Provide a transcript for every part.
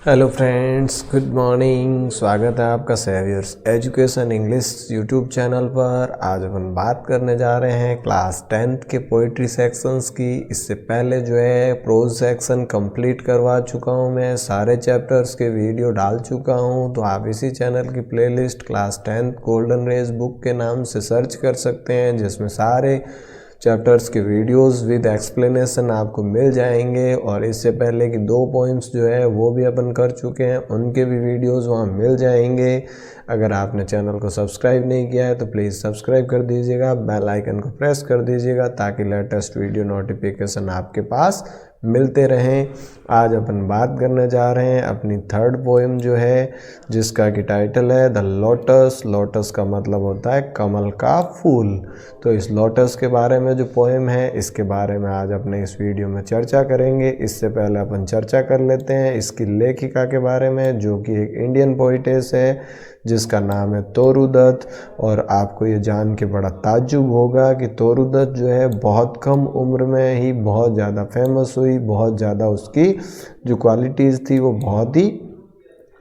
Hello friends, good morning. स्वागत है आपका saviours education English YouTube channel पर। आज अपन बात करने जा रहे हैं क्लास 10th के पोइट्री सेक्शंस की। इससे पहले जो है प्रोज सेक्शन कंप्लीट करवा चुका हूं मैं, सारे चैप्टर्स के वीडियो डाल चुका हूं। तो आप इसी चैनल की playlist class 10th golden rays book के नाम से सर्च कर सकते हैं, जिसमें सारे चैप्टर्स के वीडियोस विद एक्सप्लेनेशन आपको मिल जाएंगे। और इससे पहले कि 2 पोइम्स जो है वो भी अपन कर चुके हैं, उनके भी वीडियोस वहाँ मिल जाएंगे। अगर आपने चैनल को सब्सक्राइब नहीं किया है तो प्लीज़ सब्सक्राइब कर दीजिएगा, बेल आइकन को प्रेस कर दीजिएगा ताकि लेटेस्ट वीडियो नोटिफिकेशन आपके पास मिलते रहें। आज अपन बात करने जा रहे हैं अपनी थर्ड पोएम जो है, जिसका कि टाइटल है द लोटस। लोटस का मतलब होता है कमल का फूल। तो इस लोटस के बारे में जो पोएम है, इसके बारे में आज अपने इस वीडियो में चर्चा करेंगे। इससे पहले अपन चर्चा कर लेते हैं इसकी लेखिका के बारे में, जो कि एक इंडियन पोइटेस है जिसका नाम है तोरू दत्त। और आपको ये जान के बड़ा ताज्जुब होगा कि तोरू दत्त जो है बहुत कम उम्र में ही बहुत ज़्यादा फेमस हुई। बहुत ज़्यादा उसकी जो क्वालिटीज़ थी वो बहुत ही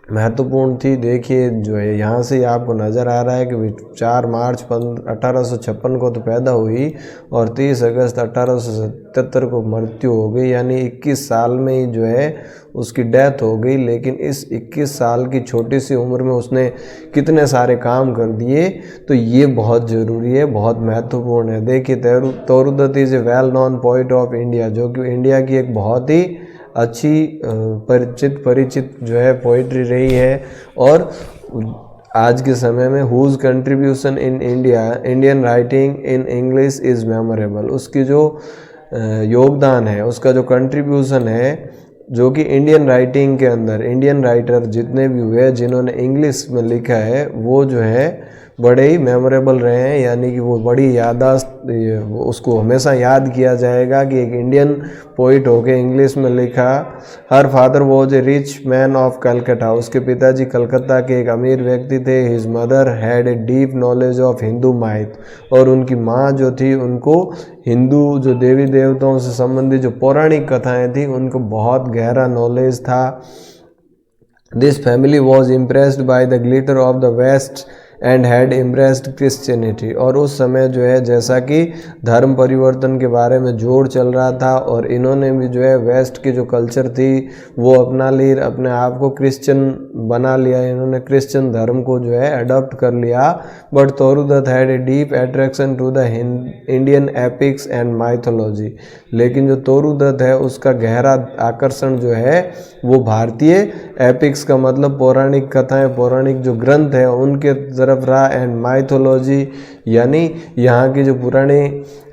महत्वपूर्ण थी। देखिए जो है यहाँ से आपको नज़र आ रहा है कि 4 मार्च 1856 को तो पैदा हुई और 30 अगस्त 1877 को मृत्यु हो गई, यानी 21 साल में ही जो है उसकी डेथ हो गई। लेकिन इस 21 साल की छोटी सी उम्र में उसने कितने सारे काम कर दिए, तो ये बहुत ज़रूरी है, बहुत महत्वपूर्ण है। देखिए Toru Dutt is a well known poet of India, जो कि इंडिया की एक बहुत ही अच्छी परिचित जो है पोइट्री रही है। और आज के समय में whose contribution in Indian writing in English is memorable. उसकी जो योगदान है, उसका जो कंट्रीब्यूशन है, जो कि इंडियन राइटिंग के अंदर इंडियन राइटर जितने भी हुए जिन्होंने इंग्लिश में लिखा है, वो जो है बड़े ही मेमोरेबल रहे हैं। यानी कि वो बड़ी याददाश्त, उसको हमेशा याद किया जाएगा कि एक इंडियन पोइट होके इंग्लिश में लिखा। Her father was a rich man of Calcutta. उसके पिताजी कलकत्ता के एक अमीर व्यक्ति थे। His mother had a deep knowledge of Hindu माइथ। और उनकी माँ जो थी, उनको हिंदू जो देवी देवताओं से संबंधित जो पौराणिक कथाएं थी, उनको बहुत गहरा नॉलेज था। This family was impressed by the glitter of the west and had embraced Christianity. और उस समय जो है जैसा कि धर्म परिवर्तन के बारे में जोर चल रहा था, और इन्होंने भी जो है वेस्ट की जो कल्चर थी वो अपना ली, अपने आप को क्रिश्चियन बना लिया। इन्होंने क्रिश्चियन धर्म को जो है अडॉप्ट कर लिया। But Toru Dutt had a deep attraction to the Indian epics and mythology. लेकिन जो तोरू दत्त है उसका गहरा आकर्षण जो है वो भारतीय एपिक्स का मतलब पौराणिक कथाएं, पौराणिक जो ग्रंथ है उनके तरफ रहा। एंड माइथोलॉजी यानी यहाँ की जो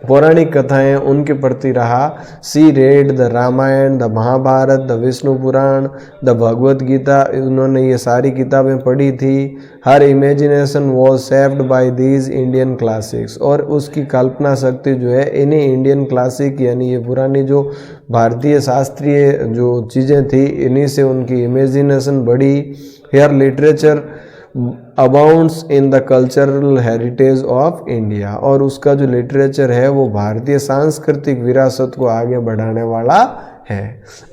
पौराणिक कथाएं उनके प्रति रहा। She read the Ramayana, the Mahabharata, the Vishnu Purana, the Bhagavad Gita. उन्होंने ये सारी किताबें पढ़ी थी। Her imagination was shaped by these Indian classics. और उसकी कल्पना शक्ति जो है इन्हीं इंडियन क्लासिक यानी ये पुरानी जो भारतीय शास्त्रीय जो चीज़ें थी, इन्हीं से उनकी इमेजिनेशन बढ़ी। Her literature abounds in the cultural heritage of India. और उसका जो लिटरेचर है वो भारतीय सांस्कृतिक विरासत को आगे बढ़ाने वाला है।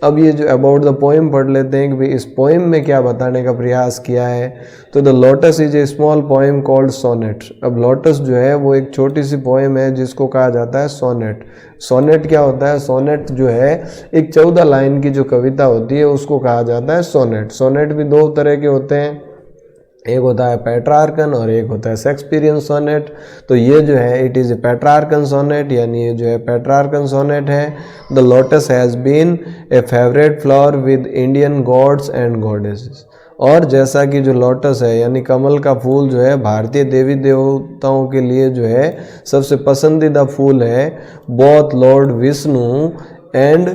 अब ये जो अबाउट द पोएम पढ़ लेते हैं कि भाई इस पोएम में क्या बताने का प्रयास किया है। तो the lotus is a small poem called sonnet. अब लोटस जो है वो एक छोटी सी पोएम है जिसको कहा जाता है सोनेट। सोनेट क्या होता है? सोनेट जो है एक 14 लाइन की जो कविता होती है उसको कहा जाता है सोनेट। सोनेट भी 2 तरह के होते हैं, एक होता है पेट्रार्कन और एक होता है शेक्सपियरियन सोनेट। तो ये जो है it is a Petrarchan sonnet, यानी ये जो है पेट्रार्कन सोनेट है। The lotus has been a favourite flower with Indian gods and goddesses. और जैसा कि जो लोटस है यानी कमल का फूल जो है भारतीय देवी देवताओं के लिए जो है सबसे पसंदीदा फूल है। Both Lord Vishnu and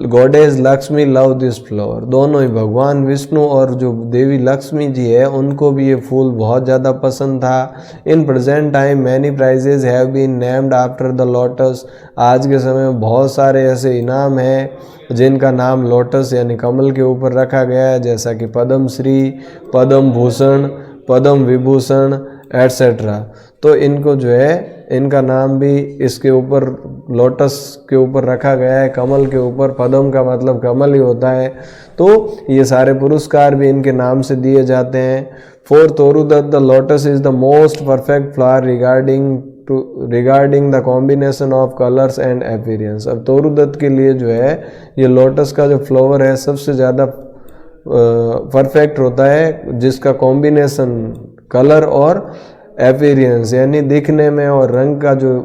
goddess Lakshmi love this flower. दोनों ही भगवान विष्णु और जो देवी लक्ष्मी जी है उनको भी ये फूल बहुत ज़्यादा पसंद था। In present time many prizes have been named after the lotus. आज के समय में बहुत सारे ऐसे इनाम हैं जिनका नाम लोटस यानी कमल के ऊपर रखा गया है, जैसा कि पद्म श्री, पद्म भूषण, पद्म विभूषण एट्सेट्रा। तो इनको जो है इनका नाम भी इसके ऊपर लोटस के ऊपर रखा गया है, कमल के ऊपर। पद्म का मतलब कमल ही होता है। तो ये सारे पुरस्कार भी इनके नाम से दिए जाते हैं। For तोरुदत्त the lotus is the most perfect flower regarding the combination of colours and appearance. अब तोरुदत्त के लिए जो है ये लोटस का जो फ्लावर है सबसे ज़्यादा परफेक्ट होता है, जिसका कॉम्बिनेशन कलर और अपीयरेंस यानी दिखने में और रंग का जो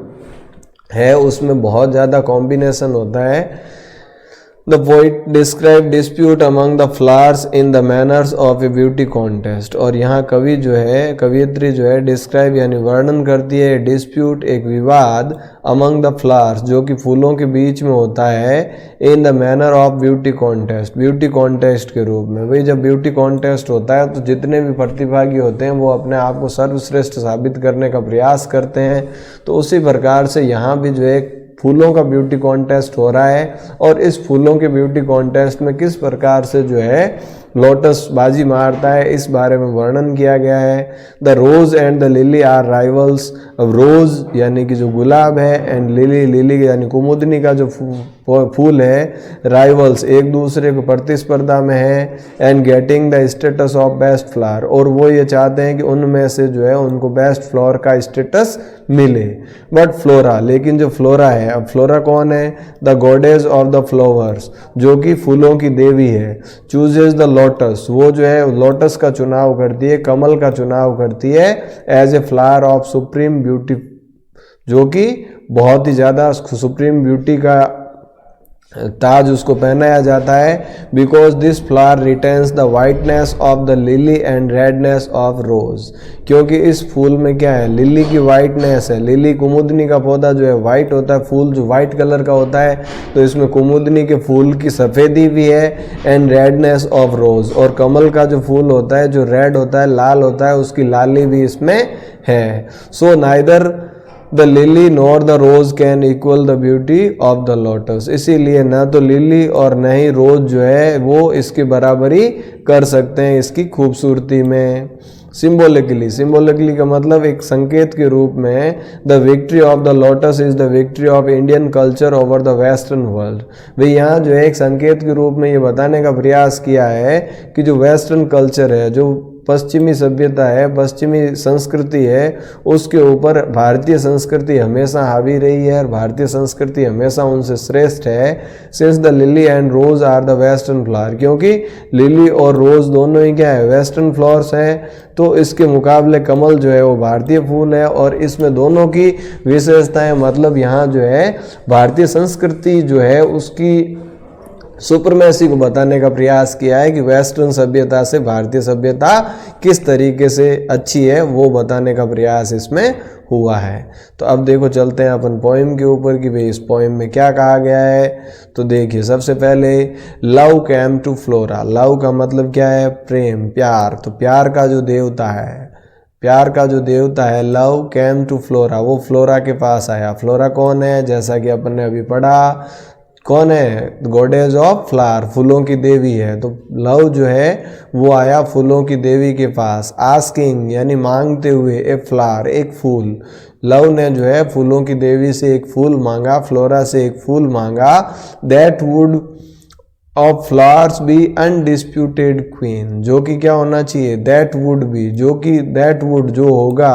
है उसमें बहुत ज़्यादा कॉम्बिनेशन होता है। The poet describe dispute among the flowers in the manners of A beauty contest. और यहाँ कवि जो है, कवियत्री जो है, डिस्क्राइब यानी वर्णन करती है डिस्प्यूट एक विवाद अमंग द फ्लावर्स जो कि फूलों के बीच में होता है, in the manner of beauty contest, beauty contest के रूप में। भाई जब ब्यूटी कॉन्टेस्ट होता है तो जितने भी प्रतिभागी होते हैं वो अपने आप को सर्वश्रेष्ठ साबित करने का प्रयास करते हैं। तो उसी प्रकार से यहाँ भी जो है फूलों का ब्यूटी कॉन्टेस्ट हो रहा है और इस फूलों के ब्यूटी कॉन्टेस्ट में किस प्रकार से जो है लोटस बाजी मारता है इस बारे में वर्णन किया गया है। The rose and the lily are rivals. अब रोज यानी कि जो गुलाब है एंड लिली, लिली यानी कुमुदनी का जो फूल है, राइवल्स एक दूसरे को प्रतिस्पर्धा में है, and getting the status of best flower. और वो ये चाहते हैं कि उनमें से जो है उनको बेस्ट फ्लावर का स्टेटस मिले। बट फ्लोरा, लेकिन जो फ्लोरा है, अब फ्लोरा कौन है? The goddess of the flowers, जो कि फूलों की देवी है। चूजेज द लोटस, वो जो है लोटस का चुनाव करती है, कमल का चुनाव करती है as a flower of supreme beauty, जो कि बहुत ही ज़्यादा सुप्रीम ब्यूटी का ताज उसको पहनाया जाता है। Because this flower retains the whiteness of the lily and redness of रोज, क्योंकि इस फूल में क्या है, लिली की वाइटनेस है। लिली कुमुदनी का पौधा जो है वाइट होता है, फूल जो वाइट कलर का होता है, तो इसमें कुमुदनी के फूल की सफ़ेदी भी है, एंड रेडनेस ऑफ रोज, और कमल का जो फूल होता है जो रेड होता है, लाल होता है, उसकी लाली भी इसमें है। So neither the lily nor the rose can equal the beauty of the lotus. इसीलिए न तो लिली और न ही रोज जो है वो इसकी बराबरी कर सकते हैं इसकी खूबसूरती में। सिम्बोलिकली, सिम्बोलिकली का मतलब एक संकेत के रूप में, the victory of the lotus is the victory of Indian culture over the western world. भाई यहाँ जो है एक संकेत के रूप में ये बताने का प्रयास किया है कि जो वेस्टर्न कल्चर है, जो पश्चिमी सभ्यता है, पश्चिमी संस्कृति है, उसके ऊपर भारतीय संस्कृति हमेशा हावी रही है और भारतीय संस्कृति हमेशा उनसे श्रेष्ठ है। Since the lily and rose are the western flower, क्योंकि लिली और रोज दोनों ही क्या है, वेस्टर्न फ्लावर्स हैं। तो इसके मुकाबले कमल जो है वो भारतीय फूल है और इसमें दोनों की विशेषताएं, मतलब यहाँ जो है भारतीय संस्कृति जो है उसकी सुपरमेसी को बताने का प्रयास किया है कि वेस्टर्न सभ्यता से भारतीय सभ्यता किस तरीके से अच्छी है, वो बताने का प्रयास इसमें हुआ है। तो अब देखो चलते हैं अपन पोइम के ऊपर कि भाई इस पोइम में क्या कहा गया है। तो देखिए सबसे पहले love came to Flora. Love का मतलब क्या है? प्रेम, प्यार। तो प्यार का जो देवता है, प्यार का जो देवता है, लव कैम टू फ्लोरा, वो फ्लोरा के पास आया। फ्लोरा कौन है? जैसा कि अपन ने अभी पढ़ा, कौन है? गॉडेस ऑफ फ्लावर, फूलों की देवी है। तो लव जो है वो आया फूलों की देवी के पास, आस्किंग यानी मांगते हुए, ए फ्लावर, एक फूल। लव ने जो है फूलों की देवी से एक फूल मांगा, फ्लोरा से एक फूल मांगा। That would of flowers be undisputed queen, जो कि क्या होना चाहिए? दैट वुड बी, जो कि दैट वुड जो होगा,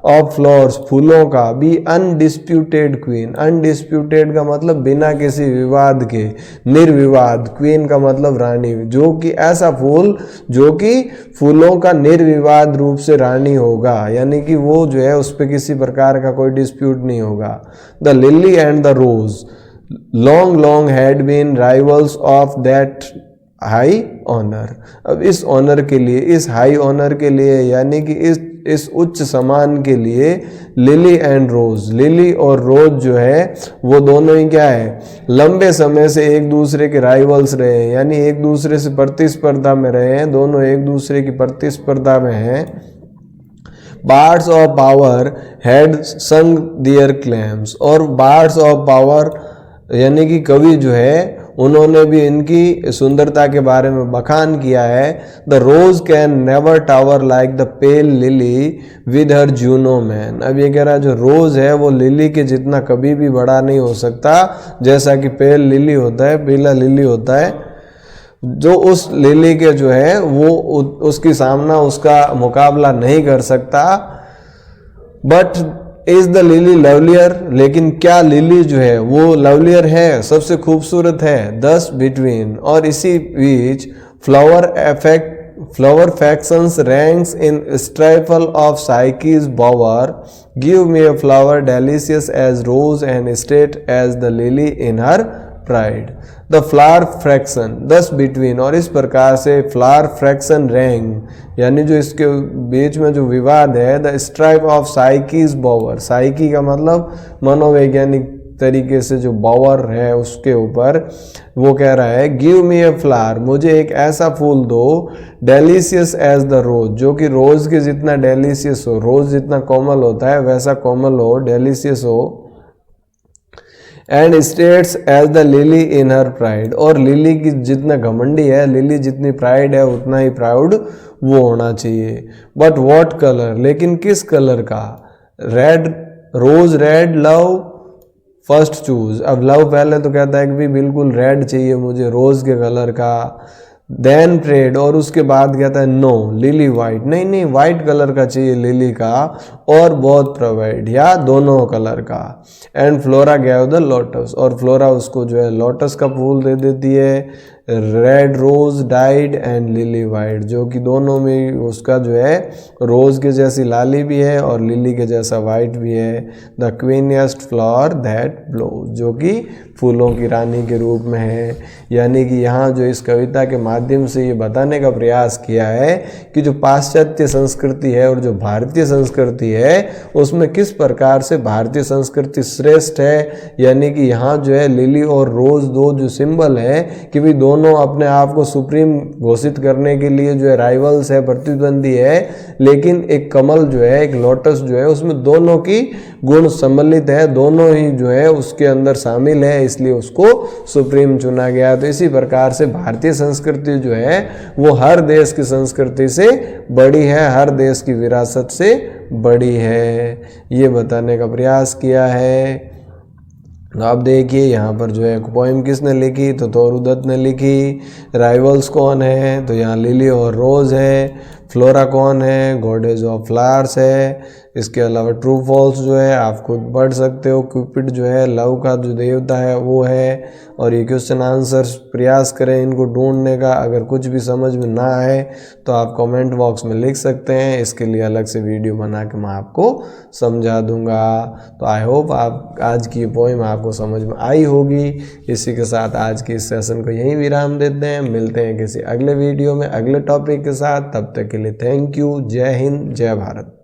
ऑफ फ्लावर्स फूलों का, बी अनडिस्प्यूटेड क्वीन। अनडिस्प्यूटेड का मतलब बिना किसी विवाद के, निर्विवाद। क्वीन का मतलब रानी, जो कि ऐसा फूल जो कि फूलों का निर्विवाद रूप से रानी होगा, यानी कि वो जो है उस पर किसी प्रकार का कोई डिस्प्यूट नहीं होगा। The lily and the rose long had been rivals of that high honor। अब इस ऑनर के लिए, इस हाई ऑनर के लिए, यानी कि इस उच्च सम्मान के लिए लिली एंड रोज, लिली और रोज जो है वो दोनों ही क्या है, लंबे समय से एक दूसरे के राइवल्स रहे हैं, यानी एक दूसरे से प्रतिस्पर्धा में रहे हैं, दोनों एक दूसरे की प्रतिस्पर्धा में हैं। बार्ड्स ऑफ पावर हैड संग देयर क्लेम्स, और बार्ड्स ऑफ पावर यानी कि कवि जो है उन्होंने भी इनकी सुंदरता के बारे में बखान किया है। The rose can never tower like the pale lily with her Juno man. अब ये कह रहा है जो रोज है वो लिली के जितना कभी भी बड़ा नहीं हो सकता, जैसा कि पेल लिली होता है, पीला लिली होता है, जो उस लिली के जो है वो उसकी सामना, उसका मुकाबला नहीं कर सकता। But is the lily lovelier, लेकिन क्या लिली जो है वो लवलियर है, सबसे खूबसूरत है। दस बिटवीन, और इसी बीच flower factions ranks in strife of साइकीज bower, give me a flower delicious as rose and state as the lily in her pride. The flower fraction, thus between, और इस प्रकार से फ्लावर फ्रैक्शन रैंक यानी जो इसके बीच में जो विवाद है, द स्ट्राइप ऑफ साइकीज बॉवर, साइकी का मतलब मनोवैज्ञानिक तरीके से जो बॉवर है उसके ऊपर, वो कह रहा है गिव मी ए फ्लावर, मुझे एक ऐसा फूल दो, डेलिशियस एज द रोज, जो कि रोज के जितना डेलिशियस हो, रोज जितना कोमल होता है वैसा कोमल हो, डेलिशियस हो, and states as the lily in her pride, और लिली की जितना घमंडी है, लिली जितनी प्राइड है उतना ही प्राउड वो होना चाहिए। बट व्हाट कलर, लेकिन किस कलर का? रेड, रोज रेड, लव फर्स्ट चूज। अब लव पहले तो कहता है कि भी बिल्कुल रेड चाहिए मुझे, रोज के कलर का। देन प्रेड, और उसके बाद कहता है नो लिली वाइट, नहीं नहीं वाइट कलर का चाहिए लिली का, और बहुत प्रोवाइड, या दोनों कलर का। And Flora gave the lotus, और फ्लोरा उसको जो है लोटस का फूल दे देती है। Red rose dyed and lily white, जो कि दोनों में उसका जो है रोज के जैसी लाली भी है और लिली के जैसा वाइट भी है। द क्वीनियस्ट फ्लावर दैट ब्लोज, जो कि फूलों की रानी के रूप में है। यानी कि यहाँ जो इस कविता के माध्यम से ये बताने का प्रयास किया है कि जो पाश्चात्य संस्कृति है और जो भारतीय संस्कृति है उसमें किस प्रकार से भारतीय संस्कृति श्रेष्ठ है। यानी कि यहाँ जो है लिली और रोज दो जो सिंबल है कि भी दोनों अपने आप को सुप्रीम घोषित करने के लिए जो है राइवल्स है, प्रतिद्वंदी है, लेकिन एक कमल जो है, एक लोटस जो है, उसमें दोनों की गुण सम्मिलित है, दोनों ही जो है उसके अंदर शामिल है, इसलिए उसको सुप्रीम चुना गया। तो इसी प्रकार से भारतीय संस्कृति जो है वो हर देश की संस्कृति से बड़ी है, हर देश की विरासत से बड़ी है, ये बताने का प्रयास किया है। आप देखिए यहाँ पर जो है पोइम किसने लिखी, तो तोरुदत्त ने लिखी। राइवल्स कौन है, तो यहाँ लिली और रोज है। फ्लोरा कौन है, गॉडेज ऑफ फ्लावर्स है। इसके अलावा ट्रू फॉल्स जो है आप खुद पढ़ सकते हो। क्यूपिड जो है लव का जो देवता है वो है। और ये क्वेश्चन आंसर्स प्रयास करें इनको ढूंढने का। अगर कुछ भी समझ में ना आए तो आप कमेंट बॉक्स में लिख सकते हैं, इसके लिए अलग से वीडियो बना के मैं आपको समझा दूंगा। तो आई होप आप आज की पोइम आपको समझ में आई होगी। इसी के साथ आज की इस सेशन को यहीं विराम देते हैं। मिलते हैं किसी अगले वीडियो में अगले टॉपिक के साथ। तब तक के लिए थैंक यू। जय हिंद, जय भारत।